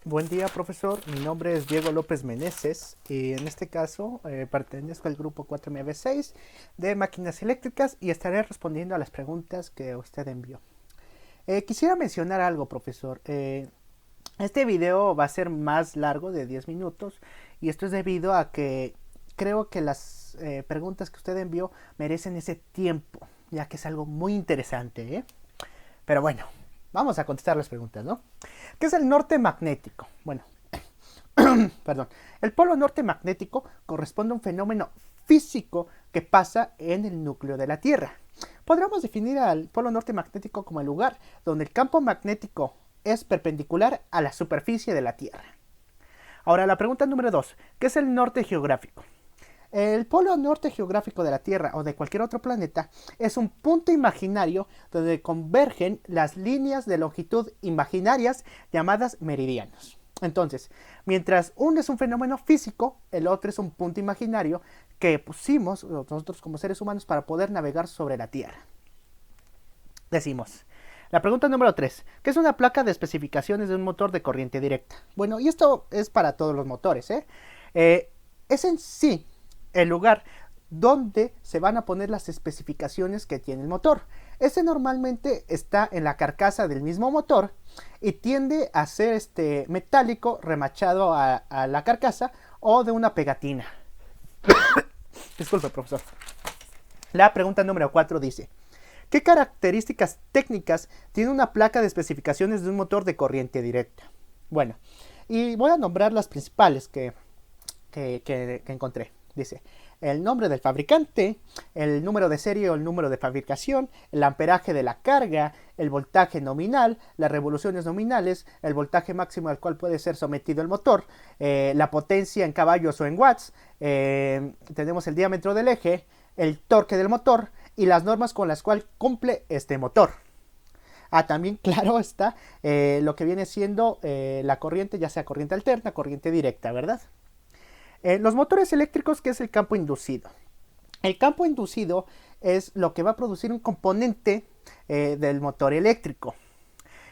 Buen día, profesor. Mi nombre es Diego López Meneses y en este caso pertenezco al grupo 4MB6 de máquinas eléctricas y estaré respondiendo a las preguntas que usted envió. Quisiera mencionar algo, profesor. Este video va a ser más largo de 10 minutos y esto es debido a que creo que las preguntas que usted envió merecen ese tiempo, ya que es algo muy interesante, ¿eh? Pero bueno, vamos a contestar las preguntas, ¿no? ¿Qué es el norte magnético? Bueno, perdón. El polo norte magnético corresponde a un fenómeno físico que pasa en el núcleo de la Tierra. Podríamos definir al polo norte magnético como el lugar donde el campo magnético es perpendicular a la superficie de la Tierra. Ahora, la pregunta número 2. ¿Qué es el norte geográfico? El polo norte geográfico de la Tierra o de cualquier otro planeta es un punto imaginario donde convergen las líneas de longitud imaginarias llamadas meridianos. Entonces, mientras uno es un fenómeno físico, el otro es un punto imaginario que pusimos nosotros como seres humanos para poder navegar sobre la Tierra. Decimos, la pregunta número 3. ¿Qué es una placa de especificaciones de un motor de corriente directa? Bueno, y esto es para todos los motores, es en sí el lugar donde se van a poner las especificaciones que tiene el motor. Este normalmente está en la carcasa del mismo motor y tiende a ser metálico remachado a la carcasa o de una pegatina. Disculpe, profesor. La pregunta número 4 dice, ¿qué características técnicas tiene una placa de especificaciones de un motor de corriente directa? Bueno, y voy a nombrar las principales que encontré. Dice, el nombre del fabricante, el número de serie o el número de fabricación, el amperaje de la carga, el voltaje nominal, las revoluciones nominales, el voltaje máximo al cual puede ser sometido el motor, la potencia en caballos o en watts, tenemos el diámetro del eje, el torque del motor y las normas con las cuales cumple este motor. También, claro está, lo que viene siendo la corriente, ya sea corriente alterna, corriente directa, ¿verdad? Los motores eléctricos, ¿qué es el campo inducido? El campo inducido es lo que va a producir un componente del motor eléctrico.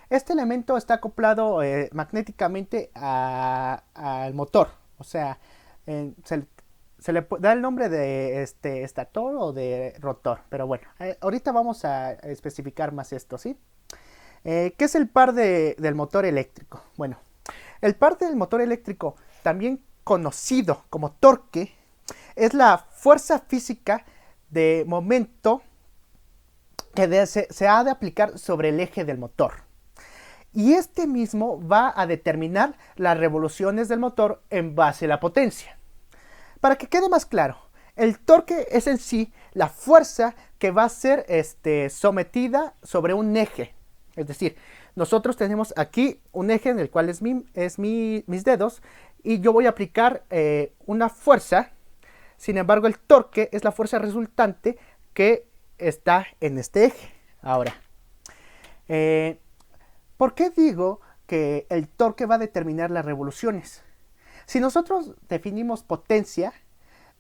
Este elemento está acoplado magnéticamente al motor, o sea, se le da el nombre de estator o de rotor, pero bueno, ahorita vamos a especificar más esto, ¿sí? ¿Qué es el par del motor eléctrico? Bueno, el par del motor eléctrico, también conocido como torque, es la fuerza física de momento que se ha de aplicar sobre el eje del motor. Y este mismo va a determinar las revoluciones del motor en base a la potencia. Para que quede más claro, el torque es en sí la fuerza que va a ser sometida sobre un eje. Es decir, nosotros tenemos aquí un eje en el cual mis dedos y yo voy a aplicar una fuerza. Sin embargo, el torque es la fuerza resultante que está en este eje. Ahora, ¿por qué digo que el torque va a determinar las revoluciones? Si nosotros definimos potencia,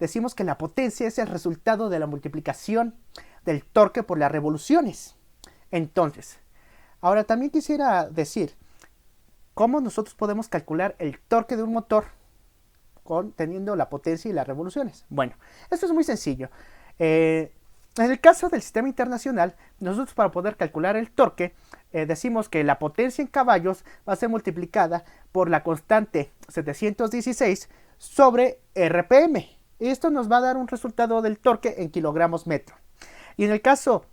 decimos que la potencia es el resultado de la multiplicación del torque por las revoluciones. Entonces, ahora también quisiera decir cómo nosotros podemos calcular el torque de un motor teniendo la potencia y las revoluciones. Bueno, esto es muy sencillo. En el caso del sistema internacional, nosotros para poder calcular el torque, decimos que la potencia en caballos va a ser multiplicada por la constante 716 sobre RPM. Y esto nos va a dar un resultado del torque en kilogramos metro. Y en el caso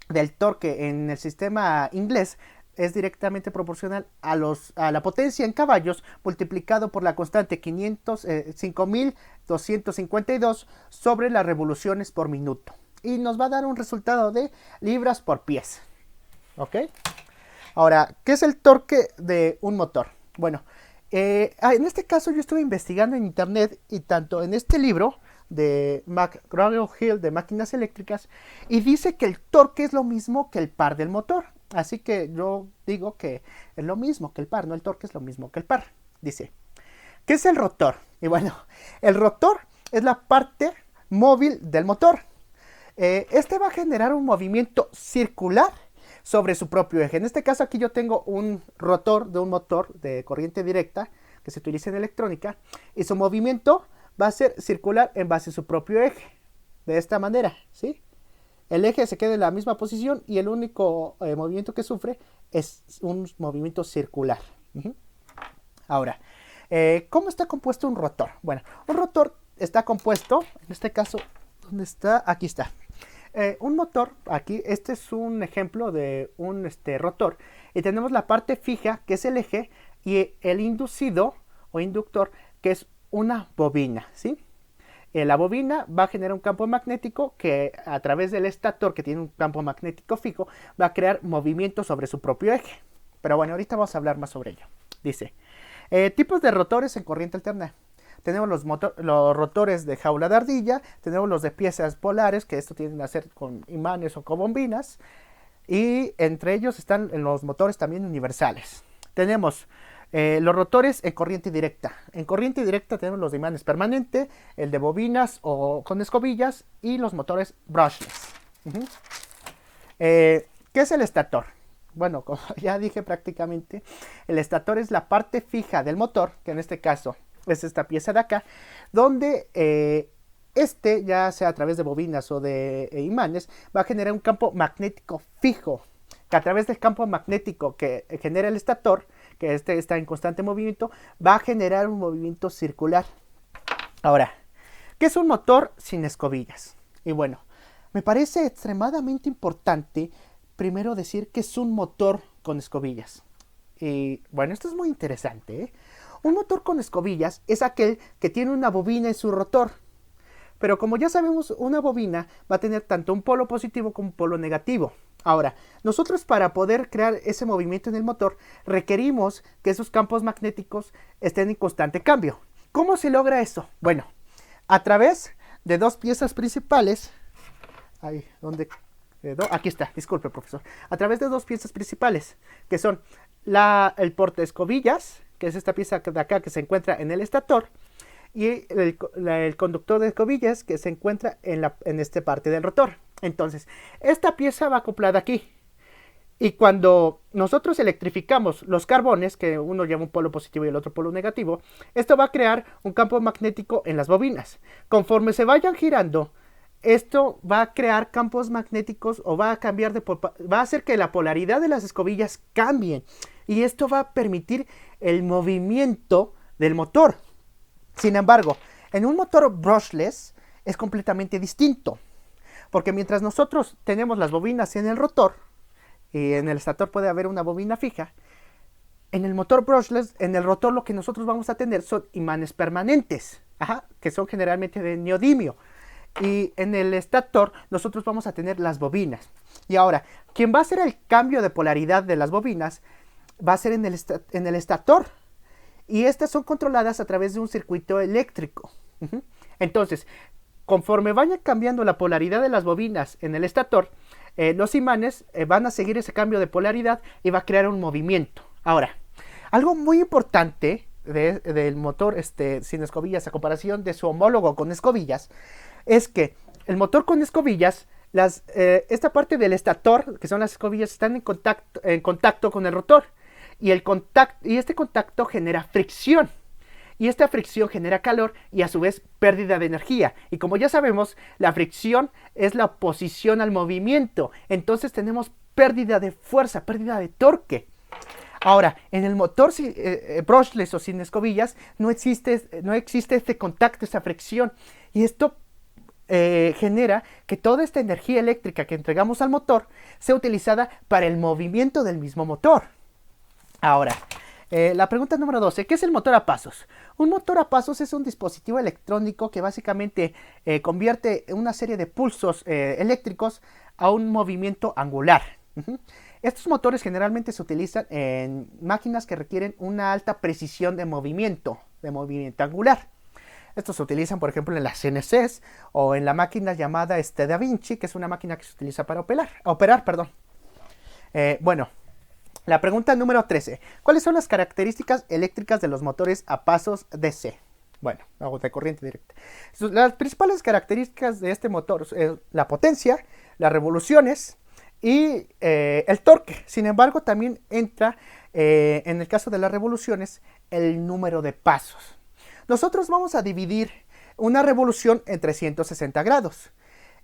del torque en el sistema inglés, es directamente proporcional a la potencia en caballos multiplicado por la constante 5252 sobre las revoluciones por minuto. Y nos va a dar un resultado de libras por pieza. ¿Ok? Ahora, ¿qué es el torque de un motor? Bueno, en este caso yo estuve investigando en internet y tanto en este libro de McGraw-Hill de máquinas eléctricas y dice que el torque es lo mismo que el par del motor. Así que yo digo que es lo mismo que el par, no, el torque es lo mismo que el par. Dice, ¿qué es el rotor? Y bueno, el rotor es la parte móvil del motor. Este va a generar un movimiento circular sobre su propio eje. En este caso aquí yo tengo un rotor de un motor de corriente directa que se utiliza en electrónica y su movimiento va a ser circular en base a su propio eje. De esta manera, ¿sí? El eje se queda en la misma posición y el único movimiento que sufre es un movimiento circular. Ahora, ¿cómo está compuesto un rotor? Bueno, un rotor está compuesto, en este caso, ¿dónde está? Aquí está. Un motor, aquí, este es un ejemplo de un rotor. Y tenemos la parte fija, que es el eje, y el inducido o inductor, que es una bobina, ¿sí? La bobina va a generar un campo magnético que a través del estator, que tiene un campo magnético fijo, va a crear movimiento sobre su propio eje. Pero bueno, ahorita vamos a hablar más sobre ello. Dice, tipos de rotores en corriente alterna. Tenemos los rotores de jaula de ardilla, tenemos los de piezas polares, que esto tienen que hacer con imanes o con bombinas, y entre ellos están los motores también universales. Tenemos los rotores en corriente directa. En corriente directa tenemos los de imanes permanente, el de bobinas o con escobillas y los motores brushless. ¿Qué es el estator? Bueno, como ya dije prácticamente, el estator es la parte fija del motor, que en este caso es esta pieza de acá, donde ya sea a través de bobinas o de imanes, va a generar un campo magnético fijo, que a través del campo magnético que genera el estator, que está en constante movimiento, va a generar un movimiento circular. Ahora, ¿qué es un motor sin escobillas? Y bueno, me parece extremadamente importante primero decir que es un motor con escobillas. Y bueno, esto es muy interesante, ¿eh? Un motor con escobillas es aquel que tiene una bobina en su rotor. Pero como ya sabemos, una bobina va a tener tanto un polo positivo como un polo negativo. Ahora, nosotros para poder crear ese movimiento en el motor, requerimos que esos campos magnéticos estén en constante cambio. ¿Cómo se logra eso? Bueno, a través de dos piezas principales. Ahí, ¿dónde quedó? Aquí está, disculpe, profesor. A través de dos piezas principales, que son el portaescobillas, que es esta pieza de acá que se encuentra en el estator, y el conductor de escobillas que se encuentra en esta parte del rotor. Entonces, esta pieza va acoplada aquí. Y cuando nosotros electrificamos los carbones, que uno lleva un polo positivo y el otro polo negativo, esto va a crear un campo magnético en las bobinas. Conforme se vayan girando, esto va a crear campos magnéticos o va a hacer que la polaridad de las escobillas cambie. Y esto va a permitir el movimiento del motor. Sin embargo, en un motor brushless es completamente distinto. Porque mientras nosotros tenemos las bobinas en el rotor, y en el estator puede haber una bobina fija, en el motor brushless, en el rotor lo que nosotros vamos a tener son imanes permanentes, que son generalmente de neodimio. Y en el estator nosotros vamos a tener las bobinas. Y ahora, quien va a hacer el cambio de polaridad de las bobinas va a ser en el estator. Y estas son controladas a través de un circuito eléctrico. Entonces, conforme vaya cambiando la polaridad de las bobinas en el estator, los imanes van a seguir ese cambio de polaridad y va a crear un movimiento. Ahora, algo muy importante del motor sin escobillas a comparación de su homólogo con escobillas es que el motor con escobillas, esta parte del estator, que son las escobillas, están en contacto con el rotor. Y este contacto genera fricción. Y esta fricción genera calor y a su vez pérdida de energía. Y como ya sabemos, la fricción es la oposición al movimiento. Entonces tenemos pérdida de fuerza, pérdida de torque. Ahora, en el motor brushless o sin escobillas no existe este contacto, esta fricción. Y esto genera que toda esta energía eléctrica que entregamos al motor sea utilizada para el movimiento del mismo motor. Ahora, la pregunta número 12. ¿Qué es el motor a pasos? Un motor a pasos es un dispositivo electrónico que básicamente convierte una serie de pulsos eléctricos a un movimiento angular. Estos motores generalmente se utilizan en máquinas que requieren una alta precisión de movimiento angular. Estos se utilizan, por ejemplo, en las CNCs o en la máquina llamada Da Vinci, que es una máquina que se utiliza para operar. Bueno. La pregunta número 13. ¿Cuáles son las características eléctricas de los motores a pasos DC? Bueno, de corriente directa. Las principales características de este motor son la potencia, las revoluciones, y el torque. Sin embargo, también entra, en el caso de las revoluciones, el número de pasos. Nosotros vamos a dividir una revolución en 360 grados.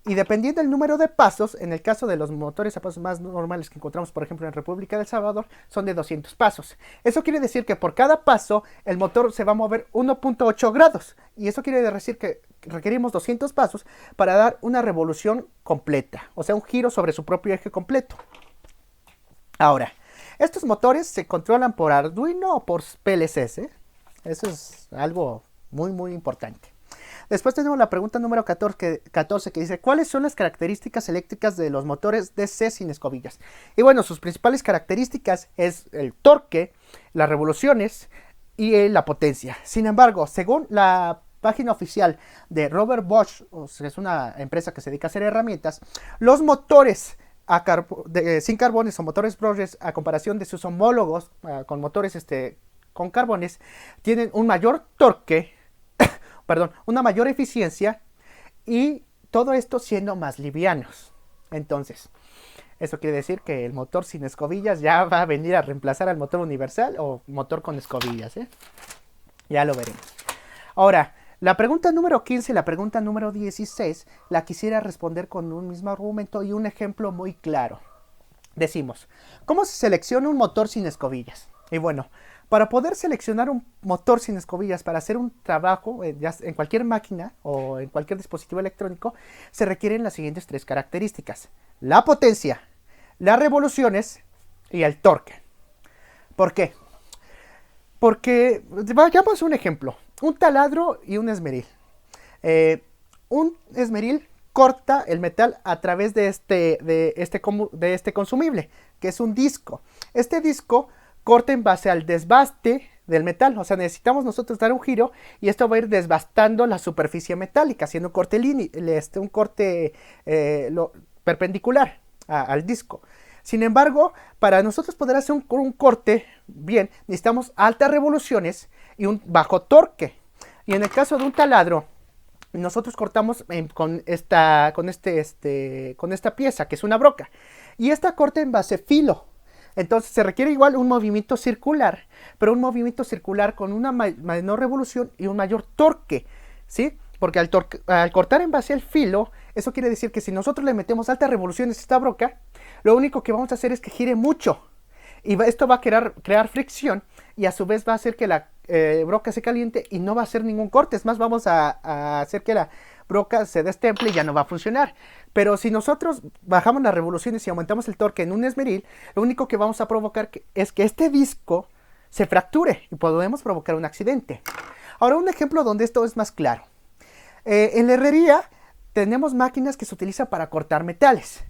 Y dependiendo del número de pasos, en el caso de los motores a pasos más normales que encontramos, por ejemplo, en República del Salvador, son de 200 pasos. Eso quiere decir que por cada paso el motor se va a mover 1.8 grados. Y eso quiere decir que requerimos 200 pasos para dar una revolución completa. O sea, un giro sobre su propio eje completo. Ahora, estos motores se controlan por Arduino o por PLCs, ¿eh? Eso es algo muy, muy importante. Después tenemos la pregunta número 14 que dice, ¿cuáles son las características eléctricas de los motores DC sin escobillas? Y bueno, sus principales características es el torque, las revoluciones y la potencia. Sin embargo, según la página oficial de Robert Bosch, que es una empresa que se dedica a hacer herramientas, los motores sin carbones o motores brushless, a comparación de sus homólogos con motores con carbones, tienen un mayor torque, una mayor eficiencia, y todo esto siendo más livianos. Entonces, eso quiere decir que el motor sin escobillas ya va a venir a reemplazar al motor universal o motor con escobillas, ¿eh? Ya lo veremos. Ahora, la pregunta número 15 y la pregunta número 16 la quisiera responder con un mismo argumento y un ejemplo muy claro. Decimos, ¿cómo se selecciona un motor sin escobillas? Y bueno, para poder seleccionar un motor sin escobillas para hacer un trabajo en cualquier máquina o en cualquier dispositivo electrónico, se requieren las siguientes tres características: la potencia, las revoluciones y el torque. ¿Por qué? Porque, vayamos a un ejemplo, un taladro y un esmeril. Un esmeril corta el metal a través de este consumible, que es un disco. Este disco corta en base al desbaste del metal, o sea, necesitamos nosotros dar un giro y esto va a ir desbastando la superficie metálica, haciendo un corte perpendicular al disco. Sin embargo, para nosotros poder hacer un corte bien, necesitamos altas revoluciones y un bajo torque. Y en el caso de un taladro, nosotros cortamos con esta pieza, que es una broca, y esta corta en base filo. Entonces se requiere igual un movimiento circular, pero un movimiento circular con una menor revolución y un mayor torque, ¿sí? Porque al cortar en base al filo, eso quiere decir que si nosotros le metemos altas revoluciones a esta broca, lo único que vamos a hacer es que gire mucho. Y esto va a crear fricción y a su vez va a hacer que la broca se caliente y no va a hacer ningún corte. Es más, vamos a hacer que la broca se destemple y ya no va a funcionar. Pero si nosotros bajamos las revoluciones y aumentamos el torque en un esmeril, lo único que vamos a provocar es que este disco se fracture y podemos provocar un accidente. Ahora, un ejemplo donde esto es más claro. En la herrería tenemos máquinas que se utilizan para cortar metales.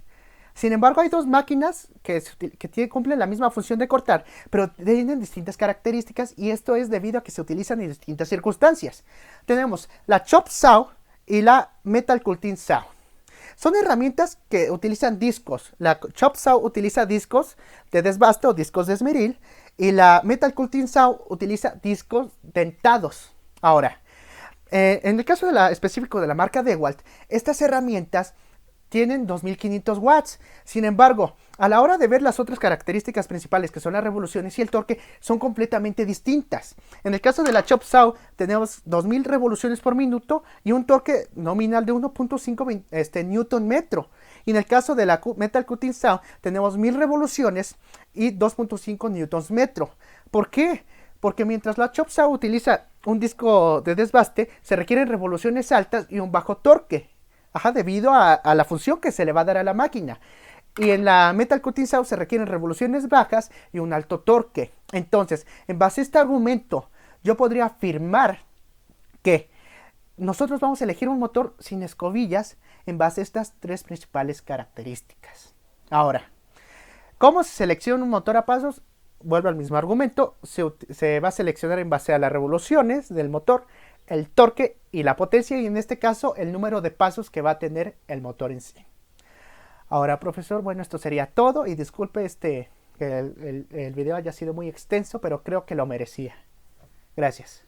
Sin embargo, hay dos máquinas que cumplen la misma función de cortar, pero tienen distintas características, y esto es debido a que se utilizan en distintas circunstancias. Tenemos la Chop Saw y la Metal Cutting Saw. Son herramientas que utilizan discos. La Chop Saw utiliza discos de desbaste o discos de esmeril, y la Metal Cutting Saw utiliza discos dentados. Ahora, en el caso específico de la marca DeWalt, estas herramientas tienen 2500 watts. Sin embargo, a la hora de ver las otras características principales, que son las revoluciones y el torque, son completamente distintas. En el caso de la Chop Saw tenemos 2000 revoluciones por minuto y un torque nominal de 1.5 newton metro. Y en el caso de la Metal Cutting Saw tenemos 1000 revoluciones y 2.5 newtons metro. ¿Por qué? Porque mientras la Chop Saw utiliza un disco de desbaste, se requieren revoluciones altas y un bajo torque. Debido a la función que se le va a dar a la máquina. Y en la Metal Cutting Saw se requieren revoluciones bajas y un alto torque. Entonces, en base a este argumento, yo podría afirmar que nosotros vamos a elegir un motor sin escobillas en base a estas tres principales características. Ahora, ¿cómo se selecciona un motor a pasos? Vuelvo al mismo argumento. Se va a seleccionar en base a las revoluciones del motor, el torque y la potencia, y en este caso el número de pasos que va a tener el motor en sí. Ahora, profesor, bueno, esto sería todo, y disculpe que el video haya sido muy extenso, pero creo que lo merecía. Gracias.